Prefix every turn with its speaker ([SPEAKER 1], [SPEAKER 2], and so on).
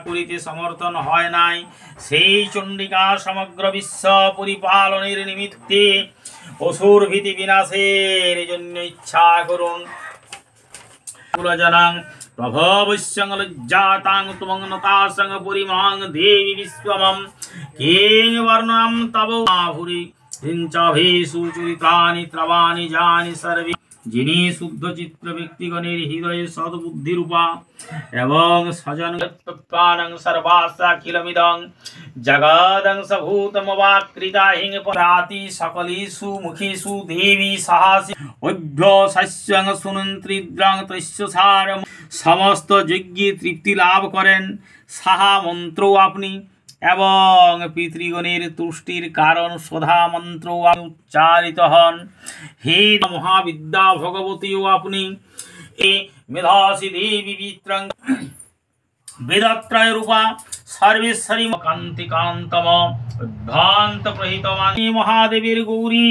[SPEAKER 1] করিতে সমর্থন হয় নাই, সেই চণ্ডিকা সমগ্র বিশ্ব পরিপালনের নিমিত্তে অসুর ভীতি বিনাশের জন্য ইচ্ছা করুন। কুলজনাং প্রভবস্যং লজ্জাতাং তুমগ্নতাসং পরিমাং দেবী বিশ্বমম কিং বর্ণম তব ভুরি হিঞ্চভেষু চরিতানি ত্রবানি জানি সর্বে। যিনি শুদ্ধ চিত্র ব্যক্তিগণের হৃদয়ে সদ্বুদ্ধি রূপা এবং সজন সর্বাসাখিলমিদং জগদং সভূতমবাকৃতা হিং পরাতি সকলেষু মুখেষু দেবী সাহসী অভ্যস্যং সুনন্ত্রিদ্রং তস্যসার। সমস্ত যজ্ঞে তৃপ্তি লাভ করেন সাহা মন্ত্র আপনি এবং পিতৃগণের তুষ্টির কারণ সোধা মন্ত্র উচ্চারিত হন। হে মহাবিদ্যা ভগবতীও আপনি এ মেধাসী দেবী বিত্রং বেদত্রয় রূপা সর্বেশ্বরী কান্তিকান্তম অভ্যান্ত প্রহিতমানি মহাদেবীর গৌরী